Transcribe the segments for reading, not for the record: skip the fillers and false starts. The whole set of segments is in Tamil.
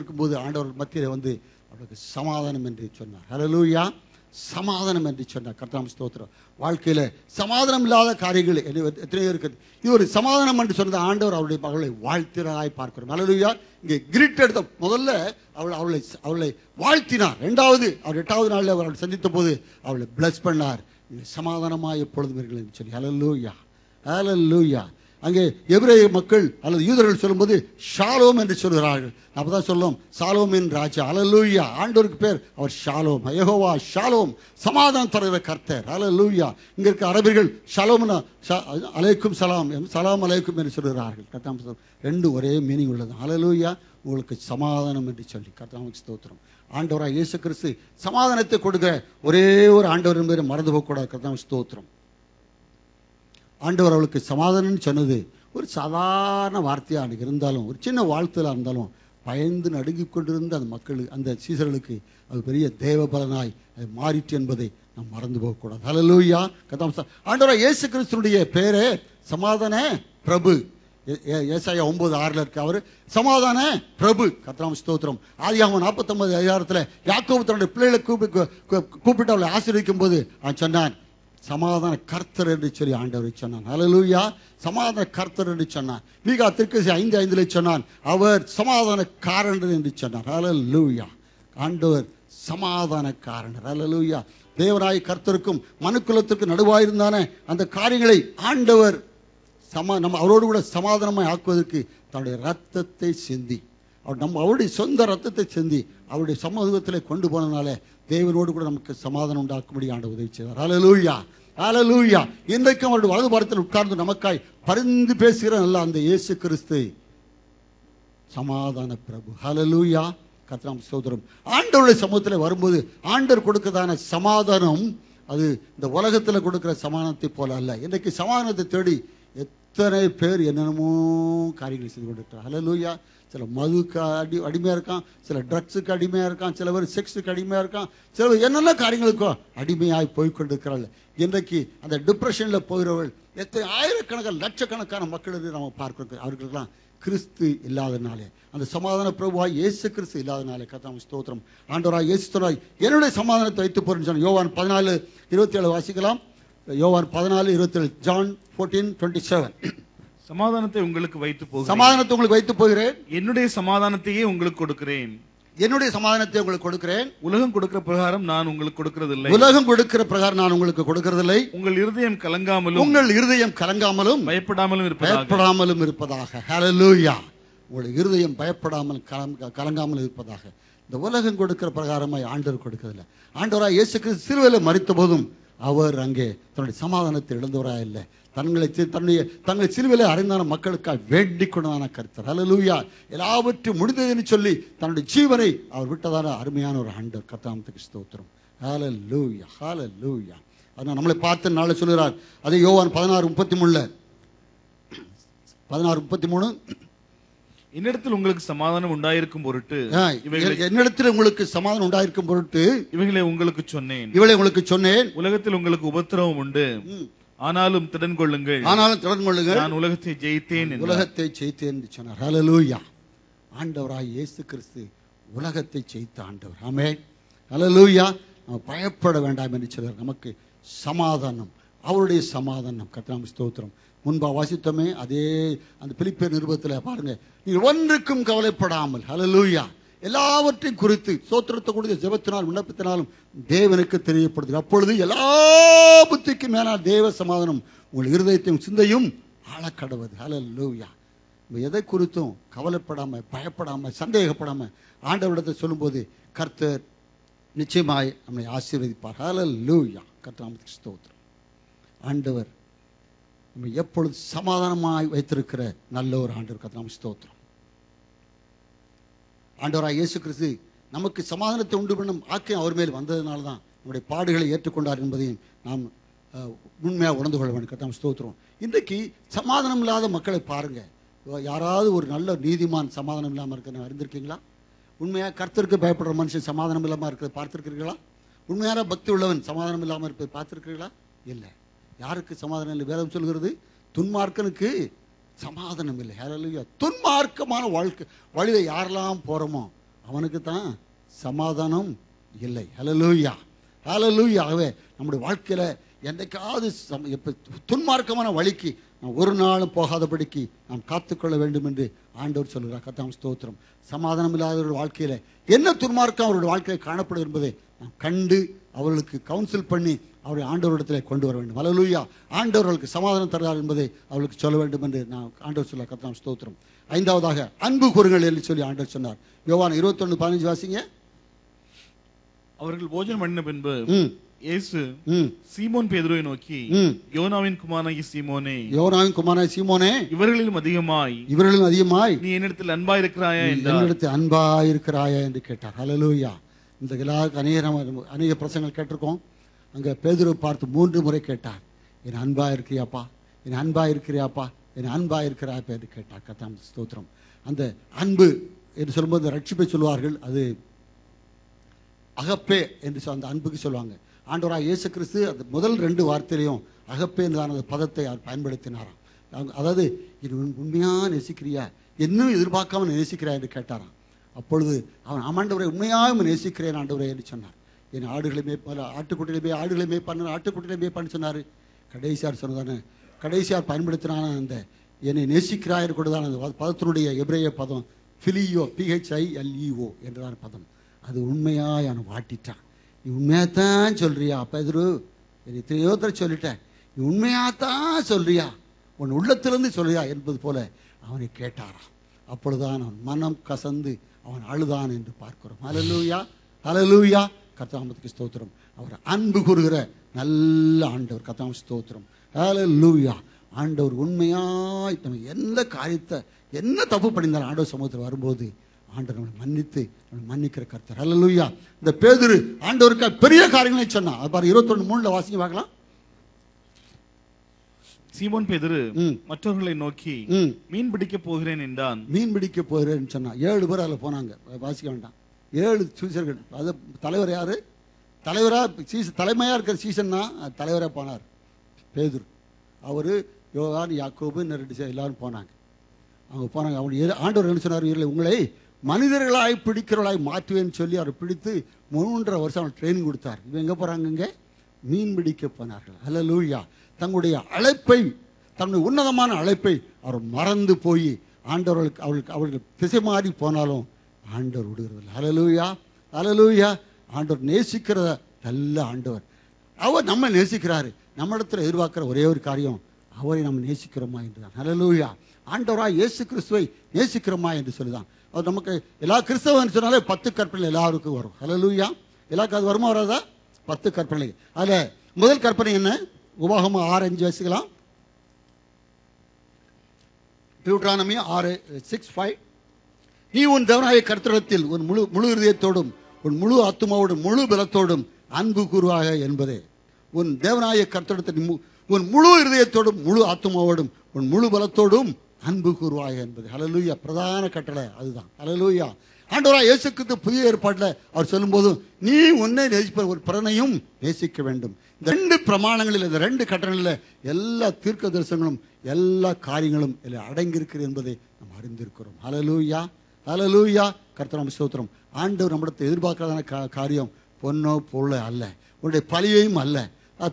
இருக்கும்போது ஆண்டவர் மத்தியில வந்து அவளுக்கு சமாதானம் என்று சொன்னார். ஹல்லேலூயா. சமாதானம் என்று சொன்னார். கர்த்தருக்கு ஸ்தோத்திரம். வாழ்க்கையில சமாதானம் இல்லாத காரியங்கள் எத்தனையோ இருக்குது. இது ஒரு சமாதானம் என்று சொன்ன ஆண்டவர் அவருடைய மகளை வாழ்த்தினாய் பார்க்கிறோம். ஹல்லேலூயா. இங்கே கிரீட் எடுத்த முதல்ல அவளை வாழ்த்தினார். இரண்டாவது அவர் 8வது நாளில் அவளை சந்தித்த போது அவளை பிளஸ் பண்ணார். சமாதானமாய் எப்பொழுதும் இருக்கிறது என்று சொல்லி. ஹல்லேலூயா. ஹல்லேலூயா. அங்கே எபிரேய மக்கள் அல்லது யூதர்கள் சொல்லும்போது ஷாலோம் என்று சொல்கிறார்கள். அப்பதான் சொல்லும் சாலோமின் ராஜா. ஹல்லேலூயா. ஆண்டவருக்கு பேர் அவர் ஷாலோம். யெகோவா ஷாலோம், சமாதானம் தருகிற கர்த்தர். ஹல்லேலூயா. இங்க இருக்க அரபிகள் ஷாலோம்னா அலைக்கும் சலாம், சலாம் அலைக்கும் என்று சொல்கிறார்கள். கர்த்தருக்கு ரெண்டு ஒரே மீனிங் உள்ளது. ஹல்லேலூயா. உங்களுக்கு சமாதானம் என்று சொல்லி கர்த்தருக்கு ஸ்தோத்திரம். ஆண்டவராக இயேசு கிறிஸ்து சமாதானத்தை கொடுக்கிற ஒரே ஒரு ஆண்டவர் என்பதை மறந்து போகக்கூடாது. கர்த்தருக்கு ஸ்தோத்திரம். ஆண்டவர் அவளுக்கு சமாதானம் சொன்னது ஒரு சாதாரண வார்த்தையாக இருந்தாலும், ஒரு சின்ன வாழ்த்துல இருந்தாலும் பயந்து நடுங்கிக் கொண்டிருந்த அந்த மக்களுக்கு, அந்த சீசர்களுக்கு அது பெரிய தேவ பலனாய் அது மாறிட்டு என்பதை நாம் மறந்து போகக்கூடாது. ஹல்லேலூயா. ஆண்டவராக இயேசு கிறிஸ்துடைய பேரே சமாதான பிரபு. ஏசாயா 9:6 இருக்கு. அவர் சமாதான பிரபு. கர்த்தருக்கு ஸ்தோத்திரம். ஆதியாகமம் 49 அதிகாரத்துல யாக்கோபு தன்னுடைய பிள்ளைகளை கூப்பிட்டு அவளை ஆசீர்வதிக்கும் போது சொன்னான் சமாதான கர்த்தர் என்று சொல்லி ஆண்டவரை சொன்னான். ஹல்லேலூயா. சமாதான கர்த்தர் என்று சொன்னான். மீகா தீர்க்கதரிசி 5:5 சொன்னான் அவர் சமாதான காரணர் என்று சொன்னார். ஹல்லேலூயா. ஆண்டவர் சமாதான காரணர். ஹல்லேலூயா. தேவனாய் கர்த்தருக்கும் மனுக்குலத்திற்கும் நடுவாயிருந்தான அந்த காரியங்களை ஆண்டவர் நம்ம அவரோடு கூட சமாதானமாய் ஆக்குவதற்கு தன்னுடைய ரத்தத்தை சிந்தி, அவருடைய சொந்த ரத்தத்தை சிந்தி அவருடைய சமூகத்திலே கொண்டு போனதுனால தேவனோடு கூட நமக்கு சமாதானம் உண்டாக்கும்படி ஆண்டவர் உதவி செய்தார். ஹல்லேலூயா. ஹல்லேலூயா. இன்றைக்கும் அவருடைய வலது பாரத்தில் உட்கார்ந்து நமக்காய் பரிந்து பேசுகிற நல்ல அந்த இயேசு கிறிஸ்து சமாதான பிரபு. ஹல்லேலூயா. கர்த்தருக்கு ஸ்தோத்திரம். ஆண்டவருடைய சமூகத்தில் வரும்போது ஆண்டவர் கொடுக்கிறதான சமாதானம் அது இந்த உலகத்தில் கொடுக்கிற சமாதானத்தை போல அல்ல. இன்றைக்கு சமாதானத்தை தேடி எத்தனை பேர் என்னென்னமோ காரியங்களை செய்து கொண்டிருக்கிறார். ஹல்லேலூயா. சில மதுக்கு அடிமையா இருக்கான், சில ட்ரக்ஸுக்கு அடிமையா இருக்கான், சில பேர் செக்ஸுக்கு அடிமையா இருக்கான், சில பேர் என்னென்ன காரியங்களுக்கோ அடிமையாய் போய்கொண்டிருக்கிறார்கள். இன்றைக்கு அந்த டிப்ரெஷன்ல போகிறவர்கள் எத்தனை ஆயிரக்கணக்கான லட்சக்கணக்கான மக்கள் நம்ம பார்க்கிறோம். அவர்களுக்கெல்லாம் கிறிஸ்து இல்லாதனாலே, அந்த சமாதான பிரபுவாய் இயேசு கிறிஸ்து இல்லாதனாலே கர்த்தருக்கு ஸ்தோத்திரம். ஆண்டவராய் இயேசு சொன்னார் என்னுடைய சமாதானத்தை வைத்து போறேன்னு சொன்ன யோவான் 14:27 வாசிக்கலாம். யோவான் 14:27. ஜான் 14:27. சமாதானத்தை உங்களுக்கு வைத்து போகிறேன். சமாதானத்தை உங்களுக்கு வைத்து போகிறேன். என்னுடைய சமாதானத்தையே உங்களுக்கு கொடுக்கிறேன். என்னுடைய சமாதானத்தை உங்களுக்கு கொடுக்கிறேன். உலகம் கொடுக்கிற பிரகாரம் நான் உங்களுக்கு கொடுக்கிறதில்லை. உலகம் கொடுக்கிற பிரகாரம் நான் உங்களுக்கு கொடுக்கிறதில்லை. உங்கள் இருதயம் கலங்காமலும் பயப்படாமலும் இருப்பதாக. ஹல்லேலூயா. உங்கள் இருதயம் பயப்படாமல் கலங்காமல் இருப்பதாக. இந்த உலகம் கொடுக்கிற பிரகாரமாய் ஆண்டவர் கொடுக்கிறதில்லை. ஆண்டவராய் இயேசு கிறிஸ்து சிலுவையிலே மரித்த போதும் அவர் அங்கே தன்னுடைய சமாதானத்தை இழந்தவராக இல்லை. தங்களை சிலுவையிலே அறைந்தான மக்களுக்காக வேண்டிக் கொண்டதான கர்த்தர். ஹல்லேலூயா. எல்லாவற்றையும் முடிந்ததுன்னு சொல்லி தன்னுடைய ஜீவனை அவர் விட்டதான அருமையான ஒரு ஆண்டவர். கர்த்தருக்கு ஸ்தோத்திரம். ஹல்லேலூயா. ஹல்லேலூயா. அதனால் நம்மளை பார்த்து நாளை சொல்கிறார். அதே யோவான் 16:33 என்னிடத்தில் உங்களுக்கு சமாதானம் உண்டாயிருக்கும் பொருட்டு இவைகளை உங்களுக்கு சொன்னேன். உலகத்தில் உங்களுக்கு உபத்திரவம் உண்டு, ஆனாலும் திடன் கொள்ளுங்கள். நான் உலகத்தை ஜெயித்தேன் என்று சொன்னார். ஹல்லேலூயா. ஆண்டவராய் இயேசு கிறிஸ்து உலகத்தை ஜெயித்த ஆண்டவர். ஆமென். ஹல்லேலூயா. நாம் பயப்பட வேண்டாம் என்று சொல்றார். நமக்கு சமாதானம், அவருடைய சமாதானம். கர்த்தருக்கு ஸ்தோத்திரம். முன்பா வாசித்தோமே அதே அந்த பிலிப்பியர் நிருபத்தில் பாருங்க, நீங்கள் ஒன்றுக்கும் கவலைப்படாமல் ஹல்லேலூயா எல்லாவற்றையும் குறித்து ஸ்தோத்திரத்தை கொடுத்து ஜெபத்தினால் விண்ணப்பத்தினாலும் தேவனுக்கு தெரியப்படுது. அப்பொழுது எல்லா புத்திக்கும் மேலான தேவ சமாதானம் உங்கள் இருதயத்தையும் சிந்தையும் ஆளக்கடவது. ஹல்லேலூயா. எதை குறித்தும் கவலைப்படாம பயப்படாம சந்தேகப்படாம ஆண்டவரிடத்தை சொல்லும்போது கர்த்தர் நிச்சயமாய் நம்மை ஆசீர்வதிப்பார். ஹல்லேலூயா. கர்த்தருக்கு ஸ்தோத்திரம். ஆண்டவர் நம்ம எப்பொழுது சமாதானமாய் வைத்திருக்கிற நல்ல ஒரு ஆண்டவர். கர்த்தருக்கு ஸ்தோத்திரம். ஆண்டவராய் இயேசு கிறிஸ்து நமக்கு சமாதானத்தை உண்டு பண்ணும் ஆக்கியம் அவர் மேல் வந்ததுனால தான் நம்முடைய பாடுகளை ஏற்றுக்கொண்டார் என்பதையும் நாம் உண்மையாக உணர்ந்து கொள்ள வேண்டும். கர்த்தருக்கு ஸ்தோத்திரம். இன்றைக்கு சமாதானம் இல்லாத மக்களை பாருங்க. யாராவது ஒரு நல்ல நீதிமான் சமாதானம் இல்லாமல் இருக்கிற அறிந்திருக்கீங்களா? உண்மையாக கர்த்தருக்கு பயப்படுற மனுஷன் சமாதானம் இல்லாமல் இருக்கிறத பார்த்திருக்கிறீர்களா? உண்மையான பக்தி உள்ளவன் சமாதானம் இல்லாமல் இருப்பதை பார்த்திருக்கிறீர்களா? இல்லை. யாருக்கு சமாதானம் இல்லை? வேதம் சொல்கிறது துன்மார்க்கனுக்கு சமாதானம் இல்லை. ஹல்லேலூயா. துன்மார்க்கமான வாழ்க்கை வழியை யாரெல்லாம் போறோமோ அவனுக்கு தான் சமாதானம் இல்லை. ஹல்லேலூயா, ஹல்லேலூயா. ஆகவே நம்முடைய வாழ்க்கையில என்றைக்காவது துன்மார்க்கமான வழிக்கு நாம் ஒரு நாளும் போகாதபடிக்கு நாம் காத்துக்கொள்ள வேண்டும் என்று ஆண்டவர் சொல்கிறார். கர்த்தாவே ஸ்தோத்திரம். சமாதானம் இல்லாதவர்கள் வாழ்க்கையில என்ன துன்மார்க்கம் அவருடைய வாழ்க்கையில் காணப்படும் என்பதை நாம் கண்டு அவர்களுக்கு கவுன்சில் பண்ணி அவரை ஆண்டவரிடத்தில் கொண்டு வர வேண்டும். ஹல்லேலூயா. ஆண்டவர்களுக்கு சமாதானம் தருகிறார் என்பதை அவர்களுக்கு சொல்ல வேண்டும் என்று நான் ஆண்டவர் சொல்ல. கர்த்தாவே ஸ்தோத்திரம். ஐந்தாவதாக அன்பு கூறுங்கள் என்று சொல்லி ஆண்டவர் சொன்னார். யோவான் 21:15 வாசிங்க. அவர்கள் போஜனம் பண்ணின பின்பு இயேசு சீமோன் பேதுருவை நோக்கி, யோனாவின் குமாரனாகிய சீமோனே, இவர்களிலும் அதிகமாய் நீ என்னிடத்தில் அன்பாயிருக்கிறாயா என்று கேட்டார். ஹல்லேலூயா. இந்த அநேக பிரசங்கள் கேட்டிருக்கோம். அங்க பேதுருவை பார்த்து 3 முறை கேட்டார், என் அன்பா இருக்கிறியாப்பா, என் அன்பா இருக்கிறியாப்பா, என் அன்பா இருக்கிறாப்பா என்று கேட்டார். கர்த்தாவே ஸ்தோத்திரம். அந்த அன்பு என்று சொல்லும்போது ரட்சிப்பை சொல்வார்கள். அது அகப்பே என்று அந்த அன்புக்கு சொல்லுவாங்க. ஆண்டவராக இயேசு கிறிஸ்து அந்த முதல் 2 வார்த்தையிலையும் அகப்பே என்றான அந்த பதத்தை அவர் பயன்படுத்தினாராம். அதாவது இது உண்மையா நேசிக்கிறியா, இன்னும் எதிர்பார்க்காம நேசிக்கிறா என்று கேட்டாராம். அப்பொழுது அவன் ஆண்டவரை உண்மையாக நேசிக்கிறேன் ஆண்டவரே என்று சொன்னார். என் ஆடுகளை மேய்ப்பான்னு சொன்னாரு. கடைசியார் சொன்னதானே, கடைசியார் பயன்படுத்தினான அந்த என்னை நேசிக்கிறாய் கூட தான் அந்த பதத்தினுடைய எபிரேய பதம் பிலியோ, PHILEO என்றதான பதம். அது உண்மையாய் அவனை வாட்டிட்டான். நீ உண்மையாத்தான் சொல்றியா பேதுரு, எத்தனையோ தடவை சொல்லிட்டேன், நீ உண்மையாத்தான் சொல்றியா, உன் உள்ளத்திலிருந்து சொல்றியா என்பது போல அவனை கேட்டாராம். அப்பொழுதுதான் அவன் மனம் கசந்து அவன் அழுதான் என்று பார்க்கிறோம். ஹல்லேலூயா, ஹல்லேலூயா. கர்த்தாவுக்கு ஸ்தோத்திரம். அவர் அன்பு கூறுகிற நல்ல ஆண்டவர். கர்த்தாவுக்கு ஸ்தோத்திரம். ஹல்லேலூயா. ஆண்டவர் உண்மையாய் நம்ம எந்த காரியத்தை என்ன தப்பு பண்ணியிருந்தாலும் ஆண்டவர் சமூகத்தில் வரும்போது ஆண்டவர் நம்மளை மன்னிக்கிற கர்த்தர். ஹல்லேலூயா. இந்த பேதுரு ஆண்டவருக்கு பெரிய காரியங்களை சொன்னான். அது பாரு 21:3 வாசிங்க பார்க்கலாம். சீமோன் பேதுரு மற்றவர்களை நோக்கி மீன் பிடிக்க போகிறேன் என்றான். மீன் பிடிக்க போகிறேன்னு சொன்னா 7 பேர் அதுல போனாங்க. வாசிக்க வேண்டாம். 7 சீசர்கள். அது தலைவர் யாரு? தலைமையா இருக்கிற சீசன்னா தலைவரா போனார் பேதுரு. அவரு, யோவான், யாக்கோபு, எல்லாரும் போனாங்க. அவங்க போனாங்க. அவங்க ஆண்டவர் என்ன சொன்னார், உங்களை மனிதர்களாய் பிடிக்கிறவர்களாய் மாற்றுவேன்னு சொல்லி அவர் பிடித்து 3.5 வருஷம் அவர் ட்ரைனிங் கொடுத்தார். இவங்க எங்க போறாங்க? இங்க மீன் பிடிக்க போனார்கள். ஹல்லேலூயா. தங்களுடைய அழைப்பை, தன்னுடைய உன்னதமான அழைப்பை அவர் மறந்து போய் அவர்கள் திசை மாறி போனாலும் ஆண்டவர் விடுகிறது. ஹல்லேலூயா, ஹல்லேலூயா. ஆண்டவர் நேசிக்கிற நல்ல ஆண்டவர். அவர் நம்ம நேசிக்கிறாரு. நம்ம இடத்துல எதிர்பார்க்கிற ஒரே ஒரு காரியம், அவரை நம்ம நேசிக்கிறோமா என்றுதான். ஹல்லேலூயா. ஆண்டவராய் இயேசு கிறிஸ்துவை நேசிக்கிறோமா என்று சொல்லிதான். அவர் நமக்கு எல்லா கிறிஸ்தவன் சொன்னாலே 10 கற்பனை எல்லாருக்கும் வரும். ஹல்லேலூயா. எல்லாருக்கும் அது வருமா வராதா? 10 கற்பனை. அதுல முதல் கற்பனை என்ன? உபாகமம் 6:5 வாசிக்கலாம். டியூட்ரானமி 6:6-5. நீ உன் தேவனாகிய கர்த்தரிடத்தில் உன் முழு இதயத்தோடும் உன் முழு ஆத்துமாவோடும் முழு பலத்தோடும் அன்பு கூறுவாக என்பதே. உன் தேவனாகிய கர்த்தரிடத்தில் உன் முழு இதயத்தோடும் முழு ஆத்துமாவோடும் உன் முழு பலத்தோடும் அன்பு கூறுவாக என்பது. ஹல்லேலூயா. பிரதான கட்டளை அதுதான். ஹல்லேலூயா. ஆண்டவராய் இயேசு கிறிஸ்து புதிய ஏற்பாட்டில் அவர் சொல்லும் போது, நீ உன்னை நேசிப்ப ஒரு பிறனையும் நேசிக்க வேண்டும். இந்த 2 பிரமாணங்களில், இந்த 2 கட்டளைகளில் எல்லா தீர்க்க தரிசனங்களும் எல்லா காரியங்களும் அடங்கி இருக்கிறது என்பதை நாம் அறிந்திருக்கிறோம். ஹல்லேலூயா, ஹல்லேலூயா. கர்த்தர் ஸ்தோத்திரம். ஆண்டவர் நம்மிடத்தை எதிர்பார்க்கிறதான காரியம் பொன்னோ பொருளோ அல்ல, உன்னுடைய பலியையும் அல்ல.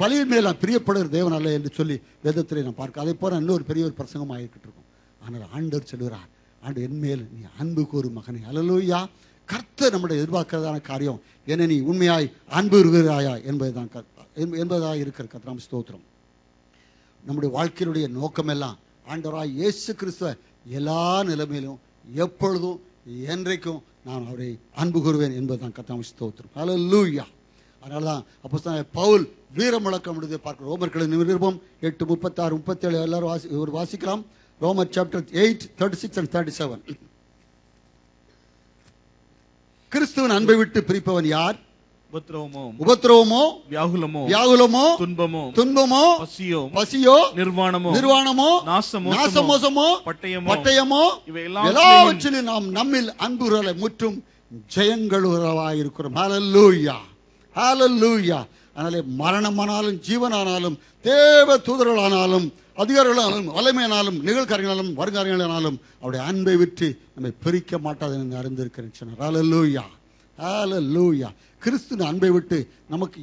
பலியின் மேல் நான் பிரியப்படுகிற தேவன் அல்ல என்று சொல்லி வேதத்திலே நான் பார்க்க. அதை போல இன்னொரு பெரிய ஒரு பிரசங்கம் ஆகிட்டு இருக்கும். ஆனால் ஆண்டவர் சொல்லுகிறார், ஆண்டு என் மேல் நீ அன்பு கூறும் மகனே. ஹல்லேலூயா. கர்த்தர் நம்முடைய எதிர்பார்க்கிறதான காரியம் என்ன, நீ உண்மையாய் அன்பு இருக்கிறாயா என்பதாக இருக்கிற கர்த்தர் ஸ்தோத்திரம். நம்முடைய வாழ்க்கையினுடைய நோக்கம் எல்லாம் ஆண்டவராய் இயேசு கிறிஸ்துவ எல்லா நிலைமையிலும் எப்பொழுதும் என்றைக்கும் நான் அவரை அன்பு கூறுவேன் என்பதுதான் கர்த்தர் ஸ்தோத்திரம். ஹல்லேலூயா. அதனாலதான் அப்போஸ்தலனாகிய பவுல் வீர முழக்கம் விடுதலை பார்க்கிறோம். ரோமர்களின் நிருபம் 8:36-37 எல்லாரும் வாசிக்கலாம். ரோமர் சாப்டர் 8:36-37. கிறிஸ்துவின் அன்பை விட்டு பிரிப்பவன் யார்? உபத்திரவமோ வியாகுலமோ துன்பமோ பசியோ நிர்வாணமோ நாசமோசமோ பட்டயமோ எல்லாவற்றிலும் நாம் நம்மில் அன்புகளை முற்றும் ஜெயங்களுறவாயிருக்கிறோம். ஹல்லேலூயா, ஹல்லேலூயா. அதனாலே மரணமானாலும் ஜீவனானாலும் தேவ தூதர்களானாலும் அதிகாரிகளானாலும் வல்லமையானாலும் நிகழ்காரியங்களாலும் வருங்காரியங்களானாலும் அவருடைய அன்பை விட்டு நம்மை பிரிக்க மாட்டாது என்று அறிந்திருக்கிறேன் சொன்னார். ஹல்லேலூயா, ஹல்லேலூயா. கிறிஸ்துவின் அன்பை விட்டு நமக்கு